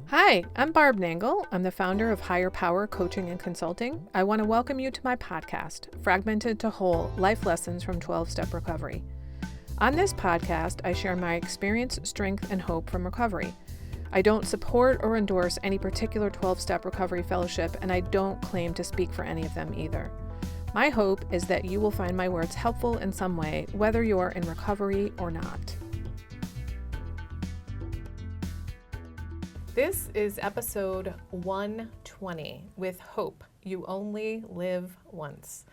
Hi, I'm Barb Nangle. I'm the founder of Higher Power Coaching and Consulting. I want to welcome you to my podcast, Fragmented to Whole: Life Lessons from 12-Step Recovery. On this podcast, I share my experience, strength, and hope from recovery. I don't support or endorse any particular 12-Step Recovery Fellowship, and I don't claim to speak for any of them either. My hope is that you will find my words helpful in some way, whether you're in recovery or not. This is episode 120 with Hope. You only live once.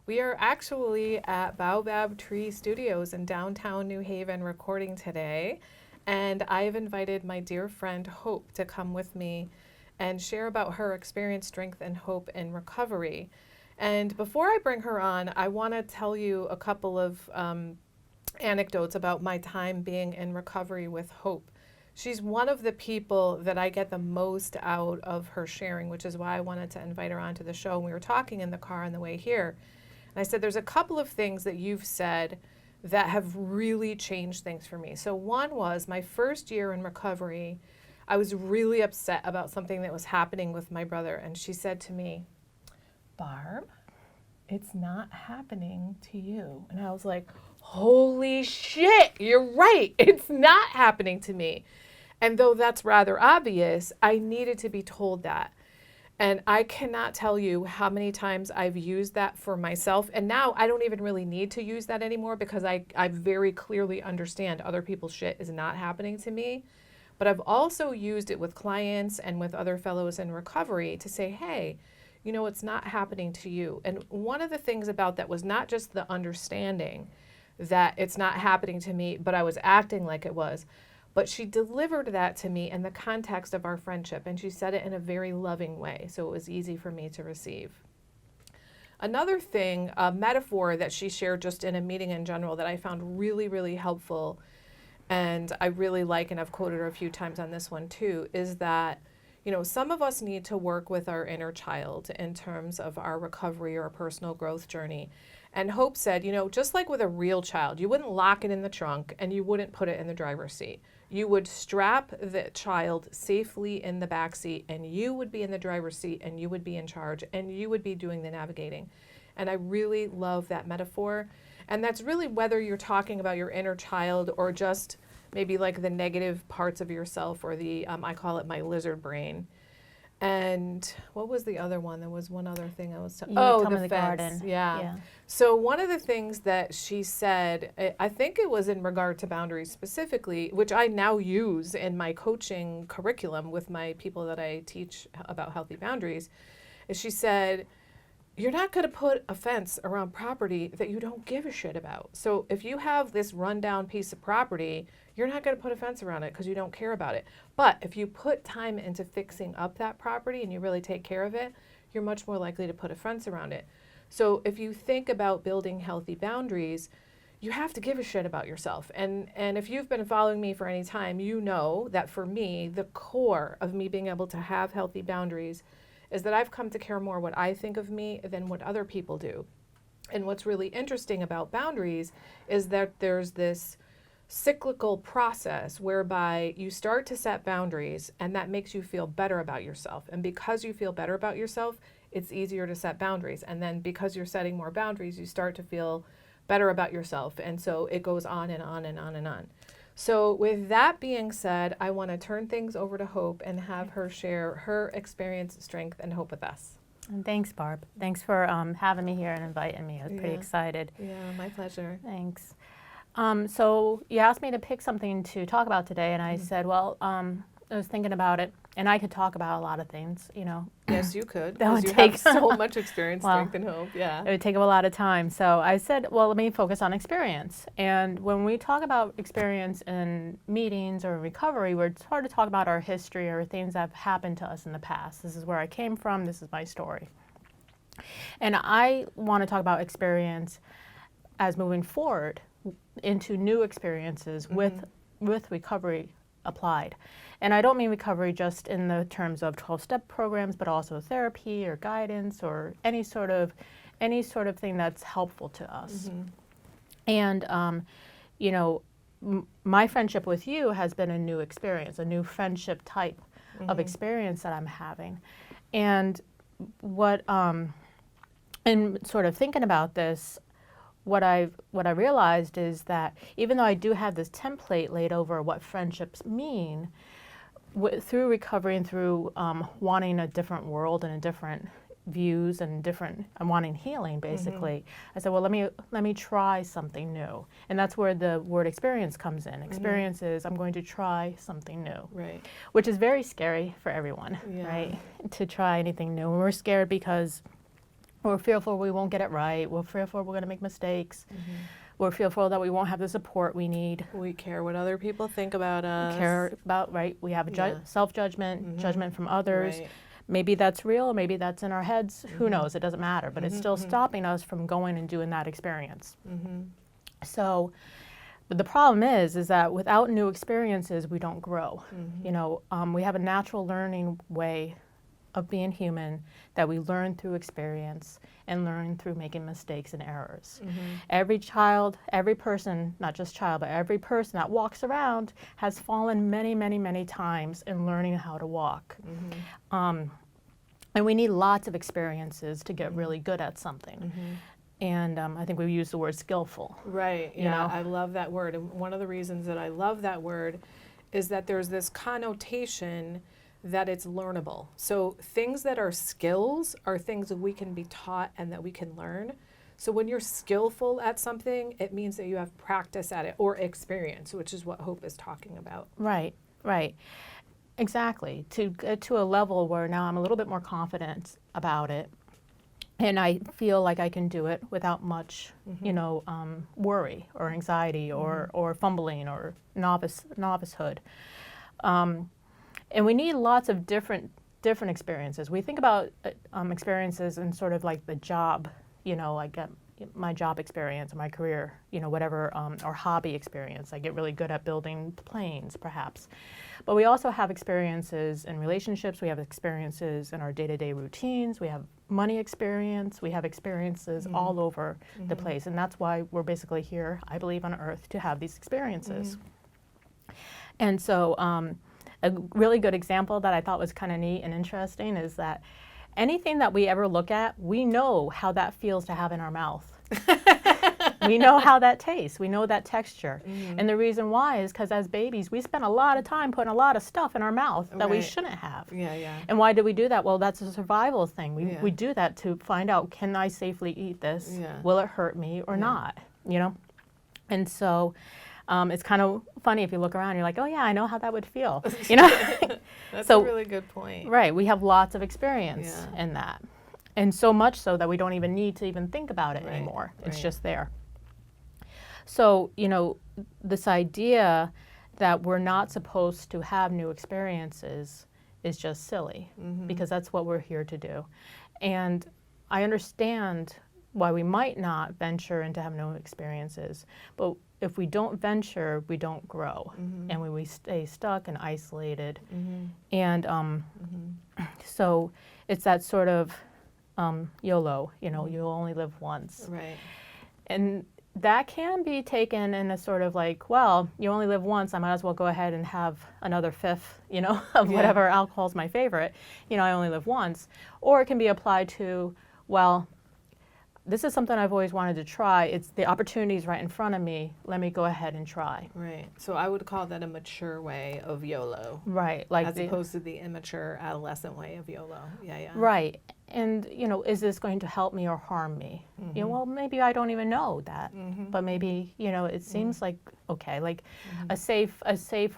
We are actually at Baobab Tree Studios in downtown New Haven recording today, and I've invited my dear friend Hope to come with me and share about her experience, strength, and hope in recovery. And before I bring her on, I want to tell you a couple of anecdotes about my time being in recovery with Hope. She's one of the people that I get the most out of her sharing, which is why I wanted to invite her onto the show. And we were talking in the car on the way here. And I said, there's a couple of things that you've said that have really changed things for me. So one was my first year in recovery, I was really upset about something that was happening with my brother. And she said to me, Barb, it's not happening to you. And I was like, holy shit, you're right. It's not happening to me. And though that's rather obvious, I needed to be told that. And I cannot tell you how many times I've used that for myself. And now I don't even really need to use that anymore because I very clearly understand other people's shit is not happening to me. But I've also used it with clients and with other fellows in recovery to say, hey, you know, it's not happening to you. And one of the things about that was not just the understanding that it's not happening to me, but I was acting like it was. But she delivered that to me in the context of our friendship, and she said it in a very loving way, so it was easy for me to receive. Another thing, a metaphor that she shared just in a meeting in general that I found really, really helpful, and I really like, and I've quoted her a few times on this one too, is that, you know, some of us need to work with our inner child in terms of our recovery or personal growth journey. And Hope said, you know, just like with a real child, you wouldn't lock it in the trunk and you wouldn't put it in the driver's seat. You would strap the child safely in the back seat and you would be in the driver's seat and you would be in charge and you would be doing the navigating. And I really love that metaphor. And that's really whether you're talking about your inner child or just maybe like the negative parts of yourself or the, I call it my lizard brain. And what was the other one? There was one other thing I was talking about. Oh, the fence. Garden. Yeah. So one of the things that she said, I think it was in regard to boundaries specifically, which I now use in my coaching curriculum with my people that I teach about healthy boundaries, is she said, you're not going to put a fence around property that you don't give a shit about. So if you have this rundown piece of property, you're not going to put a fence around it because you don't care about it. But if you put time into fixing up that property and you really take care of it, you're much more likely to put a fence around it. So if you think about building healthy boundaries, you have to give a shit about yourself. And if you've been following me for any time, you know that for me, the core of me being able to have healthy boundaries is that I've come to care more what I think of me than what other people do. And what's really interesting about boundaries is that there's this cyclical process whereby you start to set boundaries and that makes you feel better about yourself. And because you feel better about yourself, it's easier to set boundaries. And then because you're setting more boundaries, you start to feel better about yourself. And so it goes on and on and on and on. So with that being said, I want to turn things over to Hope and have her share her experience, strength, and hope with us. And thanks, Barb. Thanks for having me here and inviting me. I was pretty excited. Yeah, my pleasure. Thanks. So you asked me to pick something to talk about today, and I said, well, I was thinking about it, and I could talk about a lot of things, you know. Yes, you could, That would because you take have so much experience, strength, and hope, yeah. It would take up a lot of time. So I said, well, let me focus on experience. And when we talk about experience in meetings or recovery, it's hard to talk about our history or things that have happened to us in the past. This is where I came from. This is my story. And I want to talk about experience as moving forward into new experiences with recovery applied. And I don't mean recovery just in the terms of 12-step programs, but also therapy or guidance or any sort of thing that's helpful to us. And, you know, my friendship with you has been a new experience, a new friendship type of experience that I'm having. And what, in sort of thinking about this, what I realized is that even though I do have this template laid over what friendships mean, through recovery and through wanting a different world and a different views and I'm wanting healing basically. I said, well, let me try something new, and that's where the word experience comes in. Experience is I'm going to try something new, Right. which is very scary for everyone, Yeah. right? To try anything new, and we're scared because we're fearful we won't get it right. We're fearful we're going to make mistakes. We're fearful that we won't have the support we need. We care what other people think about us. Care about, right? We have Yeah. self-judgment, judgment from others. Right. Maybe that's real, maybe that's in our heads. Who knows? It doesn't matter. But it's still stopping us from going and doing that experience. So but the problem is that without new experiences, we don't grow. You know, we have a natural learning way of being human that we learn through experience and learn through making mistakes and errors. Every child, every person, not just child, but every person that walks around has fallen many, many, many times in learning how to walk. And we need lots of experiences to get really good at something. And I think we use the word skillful. Right, you yeah, know? I love that word. And one of the reasons that I love that word is that there's this connotation that it's learnable. So things that are skills are things that we can be taught and that we can learn. So when you're skillful at something, it means that you have practice at it or experience, which is what Hope is talking about. Right, right. Exactly. To get to a level where now I'm a little bit more confident about it, and I feel like I can do it without much, you know, worry or anxiety or fumbling or novicehood. And we need lots of different experiences. We think about experiences in sort of like the job, you know, like my job experience, my career, you know, whatever, or hobby experience. I get really good at building planes, perhaps. But we also have experiences in relationships. We have experiences in our day-to-day routines. We have money experience. We have experiences all over the place. And that's why we're basically here, I believe, on Earth to have these experiences. And so a really good example that I thought was kind of neat and interesting is that anything that we ever look at, we know how that feels to have in our mouth. We know how that tastes. We know that texture. And the reason why is because as babies, we spend a lot of time putting a lot of stuff in our mouth that we shouldn't have. Yeah, yeah. And why do we do that? Well, that's a survival thing. We do that to find out, can I safely eat this? Yeah. Will it hurt me or not? You know? And so it's kind of funny if you look around, you're like, oh yeah, I know how that would feel. You know? That's So- a really good point. Right, we have lots of experience Yeah. in that. And so much so that we don't even need to even think about it Right, anymore. It's right. just there. So, you know, this idea that we're not supposed to have new experiences is just silly because that's what we're here to do. And I understand why we might not venture into have no experiences, but if we don't venture, we don't grow, and we stay stuck and isolated. And so it's that sort of YOLO, you know, you only live once. Right. And that can be taken in a sort of like, well, you only live once, I might as well go ahead and have another fifth, you know, of Yeah. whatever alcohol's my favorite. You know, I only live once. Or it can be applied to, well, this is something I've always wanted to try. It's the opportunity's right in front of me. Let me go ahead and try. Right. So I would call that a mature way of YOLO, Right. Like as opposed to the immature adolescent way of YOLO. Yeah, yeah. Right. And, you know, is this going to help me or harm me? You know, well, maybe I don't even know that. But maybe, you know, it seems like, okay, like a safe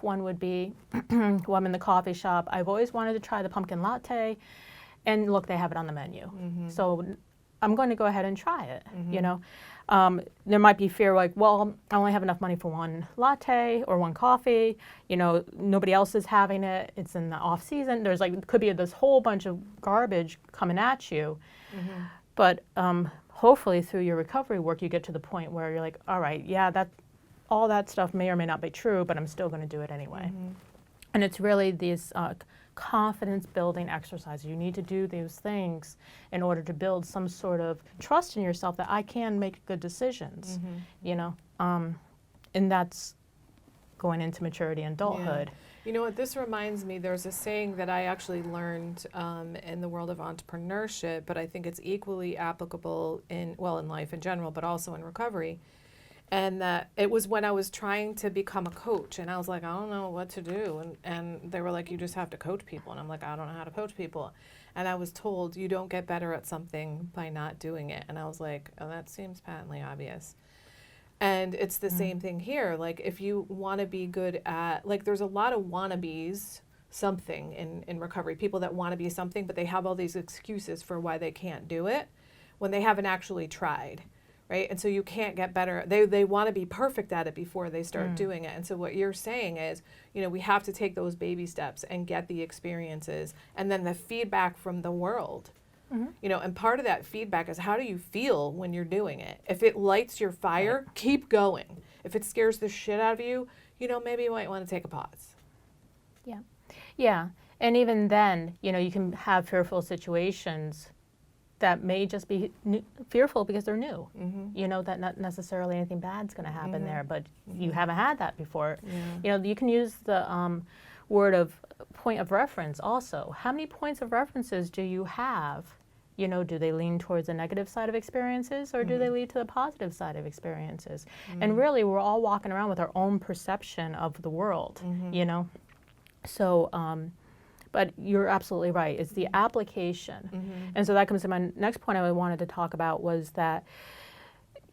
one would be, well, I'm in the coffee shop. I've always wanted to try the pumpkin latte. And look, they have it on the menu. So I'm going to go ahead and try it, you know. There might be fear like, well, I only have enough money for one latte or one coffee. You know, nobody else is having it. It's in the off season. There's like, could be this whole bunch of garbage coming at you. But hopefully through your recovery work, you get to the point where you're like, all right, yeah, all that stuff may or may not be true, but I'm still going to do it anyway. And it's really these confidence building exercises. You need to do those things in order to build some sort of trust in yourself that I can make good decisions, you know. And that's going into maturity and adulthood. Yeah. You know what, this reminds me, there's a saying that I actually learned in the world of entrepreneurship, but I think it's equally applicable in life in general, but also in recovery. And that it was when I was trying to become a coach, and I was like, I don't know what to do. And they were like, you just have to coach people. And I'm like, I don't know how to coach people. And I was told, you don't get better at something by not doing it. And I was like, oh, that seems patently obvious. And it's the same thing here. Like, if you want to be good at, like, there's a lot of wannabes something in recovery, people that want to be something, but they have all these excuses for why they can't do it when they haven't actually tried. Right? And so you can't get better. They want to be perfect at it before they start doing it. And so what you're saying is, you know, we have to take those baby steps and get the experiences and then the feedback from the world. You know, and part of that feedback is, how do you feel when you're doing it? If it lights your fire, keep going. If it scares the shit out of you, you know, maybe you might want to take a pause. Yeah. Yeah. And even then, you know, you can have fearful situations that may just be fearful because they're new. You know, that not necessarily anything bad's going to happen there, but you haven't had that before. Yeah. You know, you can use the word of point of reference also. How many points of references do you have? You know, do they lean towards the negative side of experiences, or do they lead to the positive side of experiences? And really, we're all walking around with our own perception of the world, you know? So, but you're absolutely right. It's the application. And so that comes to my next point I wanted to talk about, was that,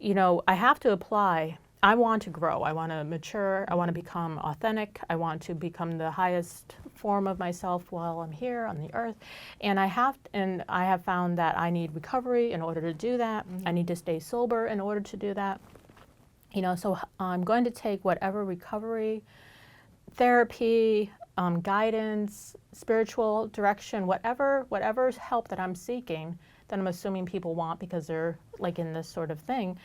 you know, I have to apply. I want to grow. I want to mature. I want to become authentic. I want to become the highest form of myself while I'm here on the earth. And I have found that I need recovery in order to do that. I need to stay sober in order to do that. You know, so I'm going to take whatever recovery, therapy, guidance, spiritual direction, whatever help that I'm seeking, that I'm assuming people want because they're like in this sort of thing,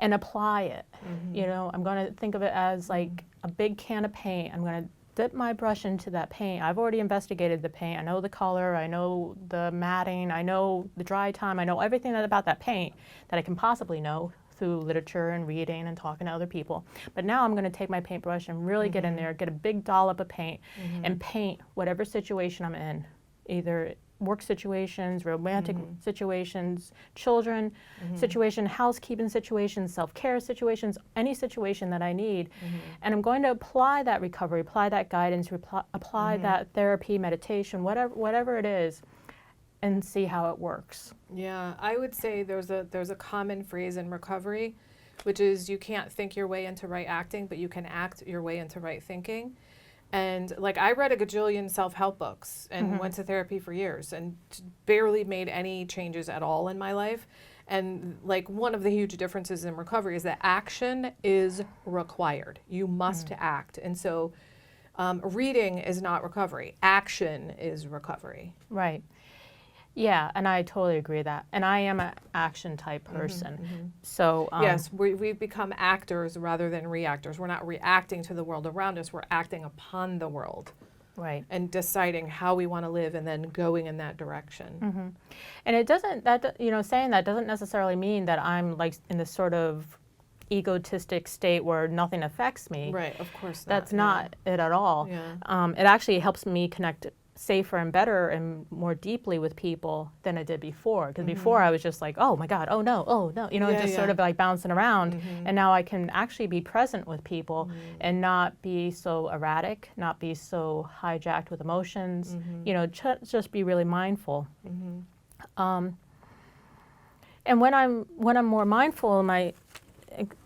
and apply it. You know, I'm going to think of it as like a big can of paint. I'm going to dip my brush into that paint. I've already investigated the paint. I know the color. I know the matting. I know the dry time. I know everything about that paint that I can possibly know through literature and reading and talking to other people. But now I'm going to take my paintbrush and really get in there, get a big dollop of paint, and paint whatever situation I'm in, either work situations, romantic situations, children situation, housekeeping situations, self-care situations, any situation that I need. And I'm going to apply that recovery, apply that guidance, apply that therapy, meditation, whatever it is, and see how it works. Yeah, I would say there's a common phrase in recovery, which is, you can't think your way into right acting, but you can act your way into right thinking. And like, I read a gajillion self-help books and went to therapy for years and barely made any changes at all in my life. And like, one of the huge differences in recovery is that action is required. You must act. And so reading is not recovery. Action is recovery. Right. Yeah, and I totally agree with that. And I am an action type person. So yes, we've become actors rather than reactors. We're not reacting to the world around us. We're acting upon the world. Right. And deciding how we want to live and then going in that direction. And it doesn't, you know, saying that doesn't necessarily mean that I'm like in this sort of egotistic state where nothing affects me. Right, of course not. That's not it at all. Yeah. It actually helps me connect safer and better and more deeply with people than I did before. Because before I was just like, oh my God, oh no, you know, just sort of like bouncing around. And now I can actually be present with people and not be so erratic, not be so hijacked with emotions, you know, just be really mindful. And when I'm more mindful in my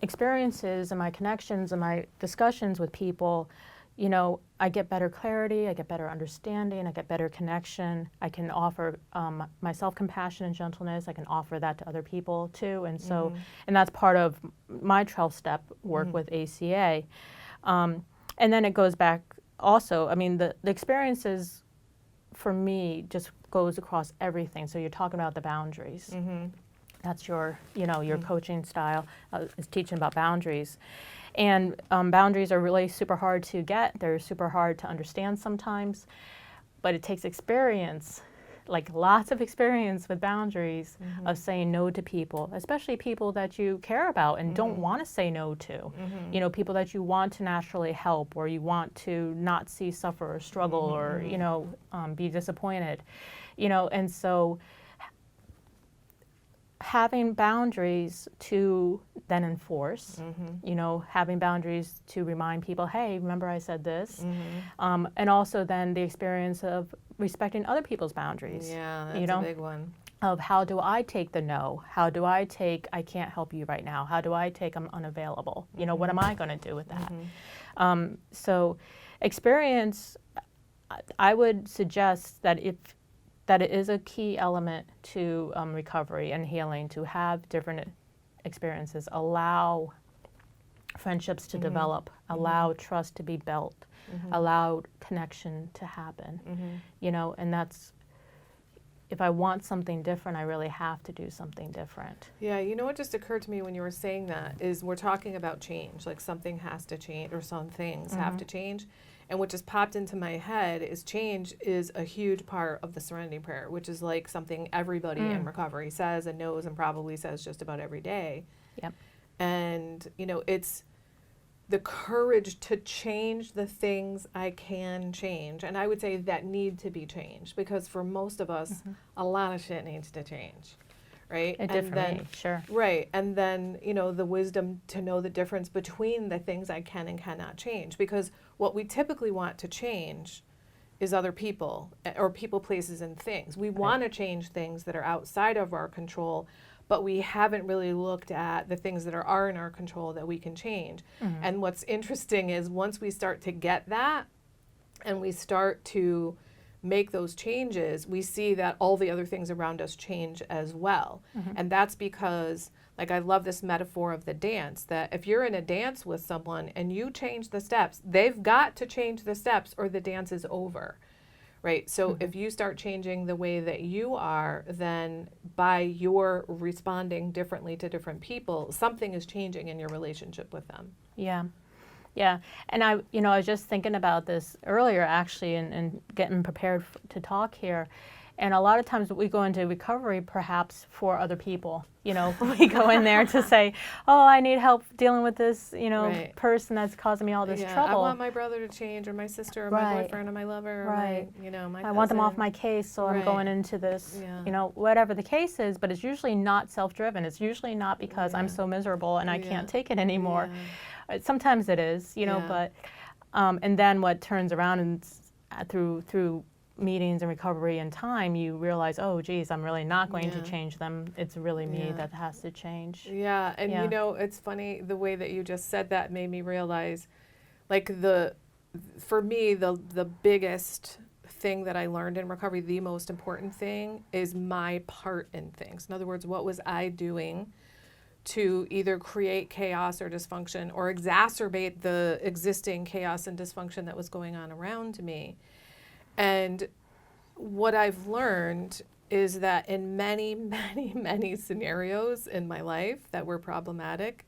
experiences and my connections and my discussions with people, you know, I get better clarity, I get better understanding, I get better connection. I can offer my self-compassion and gentleness. I can offer that to other people too. And so, and that's part of my 12-step work with ACA. And then it goes back also, I mean, the experiences for me just goes across everything. So you're talking about the boundaries. That's your, you know, your coaching style is teaching about boundaries. And boundaries are really super hard to get. They're super hard to understand sometimes, but it takes experience like lots of experience with boundaries of saying no to people, especially people that you care about and don't want to say no to. You know, people that you want to naturally help, or you want to not see suffer or struggle or, you know, be disappointed. You know, and so having boundaries to then enforce, you know, having boundaries to remind people, hey, remember I said this, and also then the experience of respecting other people's boundaries. Yeah, that's you know, a big one. of how do I take the no? How do I take I can't help you right now? How do I take I'm unavailable? You know, what am I going to do with that? So experience, I would suggest that that it is a key element to recovery and healing, to have different experiences, allow friendships to develop, allow trust to be built, allow connection to happen. You know, and that's, if I want something different, I really have to do something different. Yeah, you know what just occurred to me when you were saying that is we're talking about change, like something has to change or some things have to change. And what just popped into my head is change is a huge part of the Serenity Prayer, which is like something everybody in recovery says and knows and probably says just about every day. Yep. And, you know, it's the courage to change the things I can change. And I would say that need to be changed, because for most of us, a lot of shit needs to change. Right? It did for me, sure. Right. And then, you know, the wisdom to know the difference between the things I can and cannot change. Because what we typically want to change is other people or people, places, and things. We want to change things that are outside of our control, but we haven't really looked at the things that are in our control that we can change. And what's interesting is once we start to get that and we start to make those changes, we see that all the other things around us change as well. And that's because, like, I love this metaphor of the dance, that if you're in a dance with someone and you change the steps, they've got to change the steps or the dance is over, right? So if you start changing the way that you are, then by your responding differently to different people, something is changing in your relationship with them. Yeah. Yeah, and I was just thinking about this earlier, actually, and getting prepared to talk here. And a lot of times we go into recovery perhaps for other people. You know, we go in there to say, oh, I need help dealing with this, you know, person that's causing me all this trouble. I want my brother to change, or my sister, or my boyfriend, or my lover, or my, you know, my I want them off my case, so I'm going into this, you know, whatever the case is. But it's usually not self-driven. It's usually not because I'm so miserable and I can't take it anymore. Sometimes it is, you know, but, and then what turns around and through meetings and recovery and time, you realize, oh, geez, I'm really not going to change them. It's really me that has to change. Yeah, and you know, it's funny, the way that you just said that made me realize, like, for me, the biggest thing that I learned in recovery, the most important thing, is my part in things. In other words, what was I doing to either create chaos or dysfunction or exacerbate the existing chaos and dysfunction that was going on around me. And what I've learned is that in many, many, many scenarios in my life that were problematic,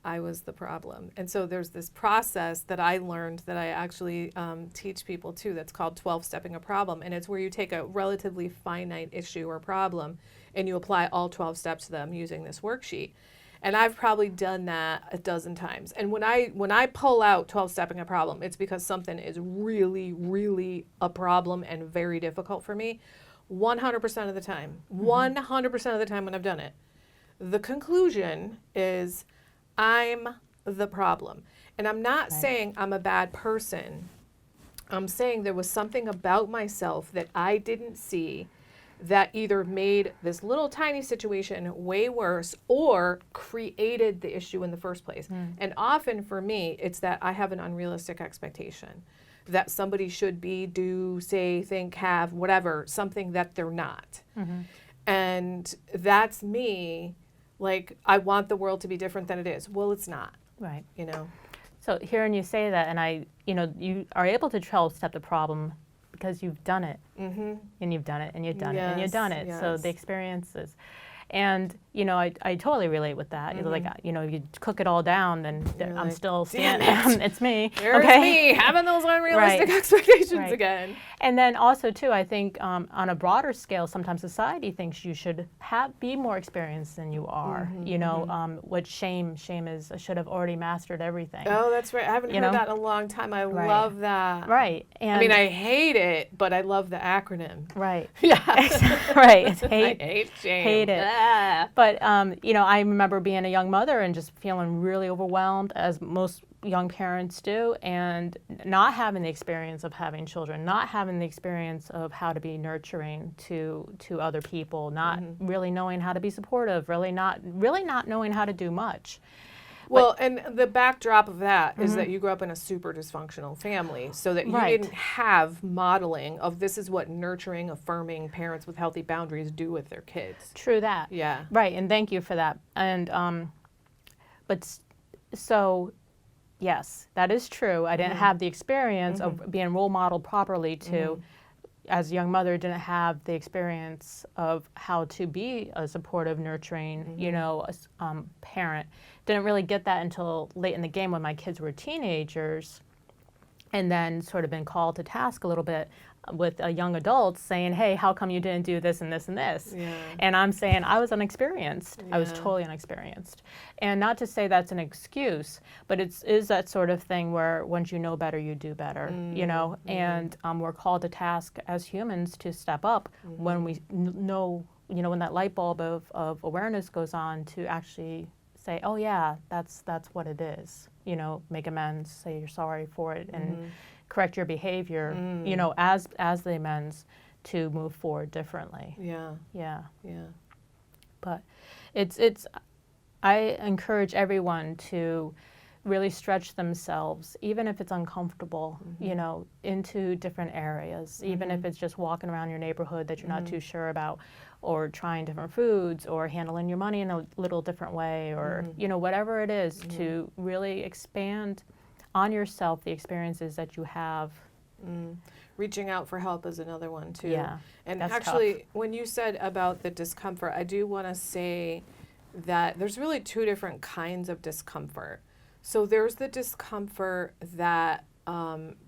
I was the problem. And so there's this process that I learned that I actually teach people too, that's called 12-stepping a problem. And it's where you take a relatively finite issue or problem and you apply all 12 steps to them using this worksheet. And I've probably done that a dozen times. And when I pull out 12-stepping a problem, it's because something is really, really a problem and very difficult for me. 100% of the time, 100% of the time when I've done it, the conclusion is I'm the problem. And I'm not saying I'm a bad person. I'm saying there was something about myself that I didn't see that either made this little tiny situation way worse or created the issue in the first place. And often for me, it's that I have an unrealistic expectation that somebody should be, do, say, think, have, whatever, something that they're not. And that's me, like, I want the world to be different than it is. Well, it's not. Right. You know? So hearing you say that, and you are able to 12-step the problem because you've done it, and you've done it, and you've done it, and you've done it. So the experiences, And, you know, I totally relate with that. Like, you know, you cook it all down and You're I'm like, still "Damn standing. It's me. There's me having those unrealistic expectations again. And then also, too, I think on a broader scale, sometimes society thinks you should be more experienced than you are. You know, what shame is, I should have already mastered everything. Oh, that's right. I haven't heard that in a long time. I love that. Right. And I mean, I hate it, but I love the acronym. Right. Yeah. Right. It's hate. I hate shame. Hate it. Ah. But, you know, I remember being a young mother and just feeling really overwhelmed, as most young parents do, and not having the experience of having children, not having the experience of how to be nurturing to other people, not really knowing how to be supportive, really not knowing how to do much. Well, and the backdrop of that is that you grew up in a super dysfunctional family, so that you didn't have modeling of this is what nurturing, affirming parents with healthy boundaries do with their kids. True that. Yeah. Right, and thank you for that. And so yes, that is true. I didn't have the experience of being role modeled properly to, as a young mother, didn't have the experience of how to be a supportive, nurturing, you know, parent. Didn't really get that until late in the game when my kids were teenagers, and then sort of been called to task a little bit with young adults saying, hey, how come you didn't do this and this and this? Yeah. And I'm saying I was unexperienced. Yeah. I was totally unexperienced. And not to say that's an excuse, but it is that sort of thing where once you know better, you do better, you know? And we're called to task as humans to step up when we know, you know, when that light bulb of awareness goes on, to actually say, oh yeah, that's what it is. You know, make amends, say you're sorry for it, and correct your behavior, you know, as the amends to move forward differently. Yeah. Yeah. Yeah. But it's I encourage everyone to really stretch themselves, even if it's uncomfortable, you know, into different areas, even if it's just walking around your neighborhood that you're not too sure about, or trying different foods, or handling your money in a little different way, or, you know, whatever it is, to really expand on yourself the experiences that you have. Reaching out for help is another one too. Yeah, And that's actually, tough. when you said about the discomfort, I do want to say that there's really two different kinds of discomfort. So there's the discomfort that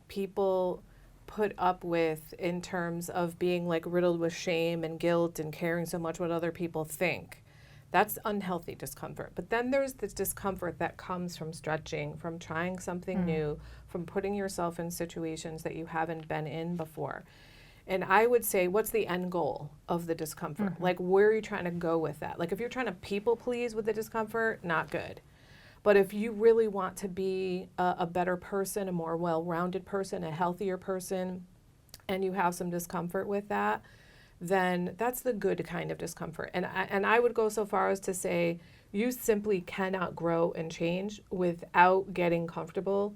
people put up with in terms of being like riddled with shame and guilt and caring so much what other people think. That's unhealthy discomfort. But then there's this discomfort that comes from stretching, from trying something new, from putting yourself in situations that you haven't been in before. And I would say, what's the end goal of the discomfort? Like, where are you trying to go with that? Like, if you're trying to people please with the discomfort, not good. But if you really want to be a better person, a more well-rounded person, a healthier person, and you have some discomfort with that, then that's the good kind of discomfort. And I would go so far as to say you simply cannot grow and change without getting comfortable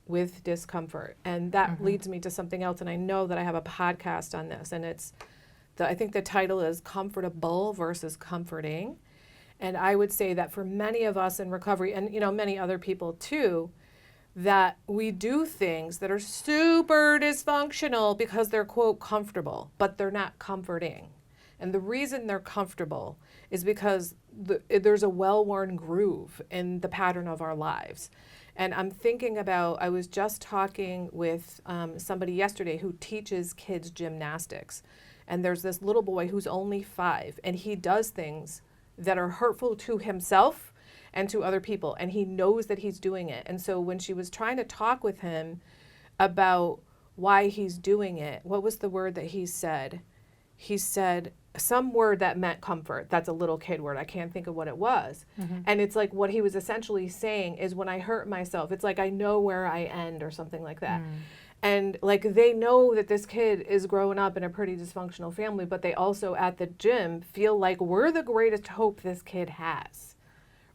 with discomfort. And that leads me to something else. And I know that I have a podcast on this, and I think the title is Comfortable versus Comforting. And I would say that for many of us in recovery, and you know, many other people too, that we do things that are super dysfunctional because they're, quote, comfortable, but they're not comforting. And the reason they're comfortable is because there's a well-worn groove in the pattern of our lives. And I'm thinking about, I was just talking with somebody yesterday who teaches kids gymnastics. And there's this little boy who's only 5, and he does things that are hurtful to himself and to other people, and he knows that he's doing it. And so when she was trying to talk with him about why he's doing it, what was the word that he said? He said some word that meant comfort. That's a little kid word. I can't think of what it was. And it's like what he was essentially saying is, when I hurt myself, it's like I know where I end, or something like that. And like, they know that this kid is growing up in a pretty dysfunctional family, but they also at the gym feel like we're the greatest hope this kid has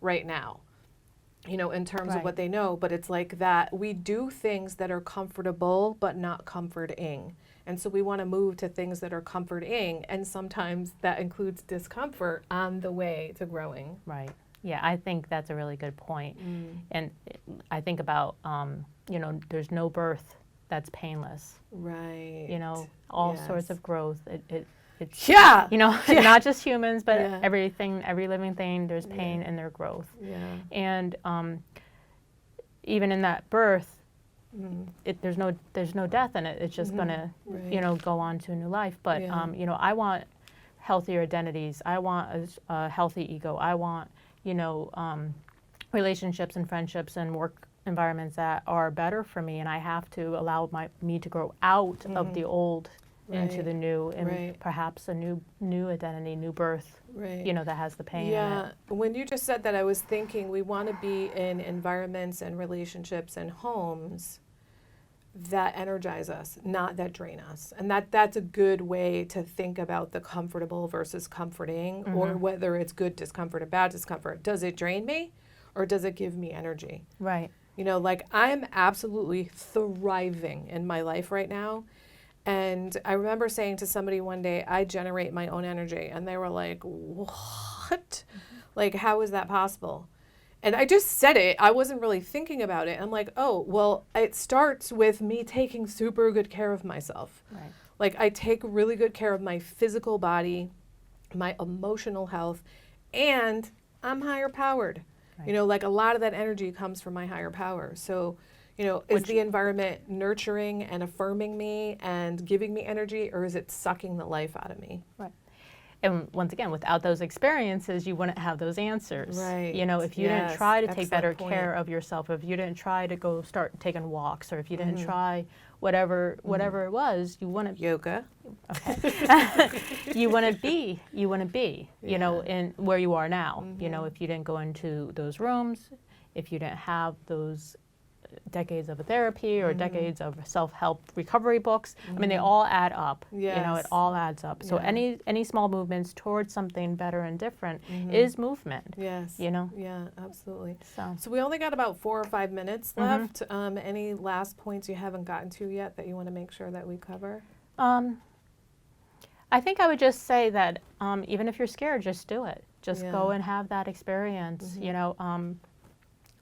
right now, you know, in terms of what they know. But it's like that we do things that are comfortable but not comforting. And so we want to move to things that are comforting, and sometimes that includes discomfort on the way to growing. Right. Yeah, I think that's a really good point. And I think about, you know, there's no birth that's painless. Right. You know, all sorts of growth. It's, Yeah. not just humans, but Yeah. everything, every living thing, there's pain in their growth. Yeah. And even in that birth, Mm. there's no death in it. It's just gonna, Right. go on to a new life. But Yeah. I want healthier identities. I want a healthy ego. I want, relationships and friendships and work environments that are better for me, and I have to allow me to grow out of the old into Right. the new, and Right. perhaps a new identity, new birth, Right. that has the pain in Yeah, it. when you just said that, I was thinking we want to be in environments and relationships and homes that energize us, not that drain us. And that's a good way to think about the comfortable versus comforting, or whether it's good discomfort or bad discomfort. Does it drain me or does it give me energy? Right. Like I'm absolutely thriving in my life right now. And I remember saying to somebody one day, I generate my own energy. And they were like, what? Like, how is that possible? And I just said it. I wasn't really thinking about it. I'm like, oh, well, it starts with me taking super good care of myself. Right. Like, I take really good care of my physical body, my emotional health, and I'm higher powered. Right. Like a lot of that energy comes from my higher power. So, is the environment nurturing and affirming me and giving me energy, or is it sucking the life out of me? Right. And once again, without those experiences, you wouldn't have those answers. Right. If you didn't try to take Excellent better point. care of yourself, if you didn't try to go start taking walks, or if you didn't try whatever it was, you wouldn't. Yoga. Okay. you wouldn't be, Yeah. in where you are now. If you didn't go into those rooms, if you didn't have those decades of therapy or decades of self-help recovery books. I mean, they all add up. Yes. It all adds up. So Yeah. any small movements towards something better and different is movement. Yes. Yeah, absolutely. So So we only got about 4 or 5 minutes left. Any last points you haven't gotten to yet that you want to make sure that we cover? I think I would just say that even if you're scared, just do it. Just Yeah. go and have that experience.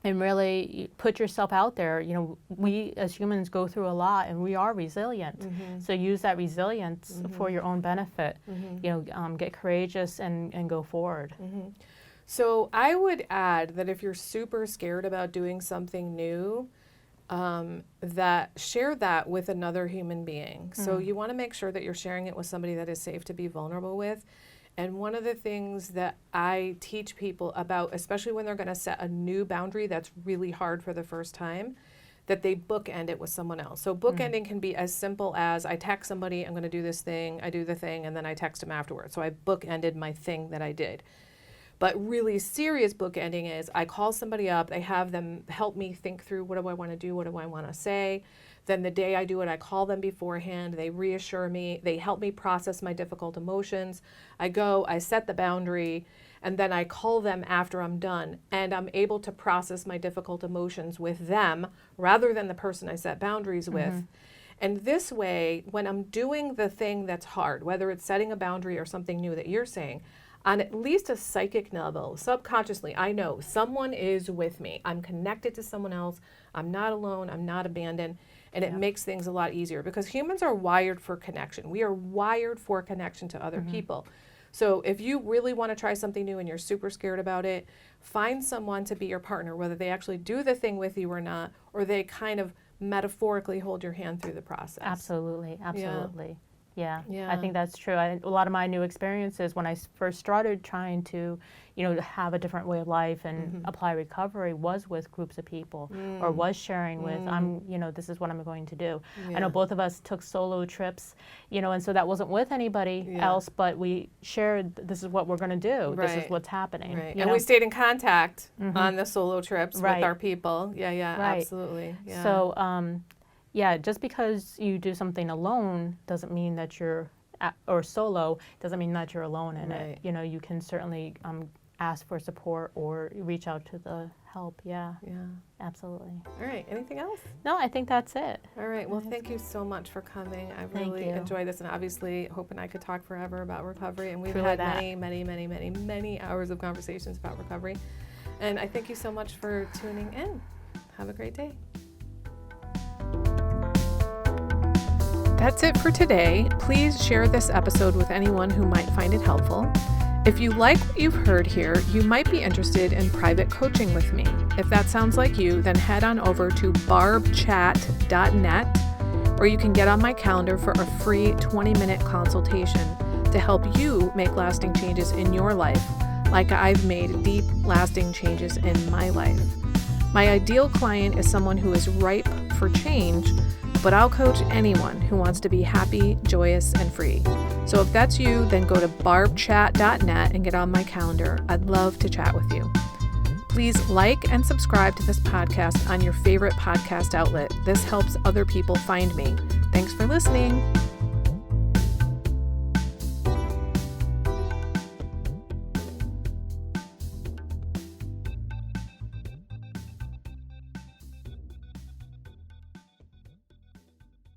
And really put yourself out there. We as humans go through a lot, and we are resilient. So use that resilience for your own benefit. Get courageous and go forward. So I would add that if you're super scared about doing something new, that share that with another human being. So you want to make sure that you're sharing it with somebody that is safe to be vulnerable with. And one of the things that I teach people about, especially when they're going to set a new boundary that's really hard for the first time, that they bookend it with someone else. So bookending can be as simple as I text somebody, I'm going to do this thing, I do the thing, and then I text them afterwards. So I bookended my thing that I did. But really serious bookending is I call somebody up, I have them help me think through what do I want to do, what do I want to say. Then the day I do it, I call them beforehand, they reassure me, they help me process my difficult emotions. I go, I set the boundary, and then I call them after I'm done, and I'm able to process my difficult emotions with them rather than the person I set boundaries with. And this way, when I'm doing the thing that's hard, whether it's setting a boundary or something new that you're saying, on at least a psychic level, subconsciously, I know someone is with me. I'm connected to someone else. I'm not alone. I'm not abandoned. And it makes things a lot easier because humans are wired for connection. We are wired for connection to other people. So if you really want to try something new and you're super scared about it, find someone to be your partner, whether they actually do the thing with you or not, or they kind of metaphorically hold your hand through the process. Absolutely. Yeah, Yeah. I think that's true. A lot of my new experiences when I first started trying to, have a different way of life and apply recovery was with groups of people or was sharing with, this is what I'm going to do. I know both of us took solo trips, and so that wasn't with anybody else, but we shared, this is what we're going to do. This is what's happening. Right. And we stayed in contact on the solo trips with our people. Yeah, Right. absolutely. Yeah. So, just because you do something alone doesn't mean that you're, or solo, doesn't mean that you're alone in it. You can certainly ask for support or reach out to the help. Yeah, absolutely. All right. Anything else? No, I think that's it. All right. Well, thank you so much for coming. I really enjoyed this, and obviously Hope and I could talk forever about recovery, and we've had many hours of conversations about recovery. And I thank you so much for tuning in. Have a great day. That's it for today. Please share this episode with anyone who might find it helpful. If you like what you've heard here, you might be interested in private coaching with me. If that sounds like you, then head on over to barbchat.net, where you can get on my calendar for a free 20-minute consultation to help you make lasting changes in your life, like I've made deep, lasting changes in my life. My ideal client is someone who is ripe for change, but I'll coach anyone who wants to be happy, joyous, and free. So if that's you, then go to barbchat.net and get on my calendar. I'd love to chat with you. Please like and subscribe to this podcast on your favorite podcast outlet. This helps other people find me. Thanks for listening.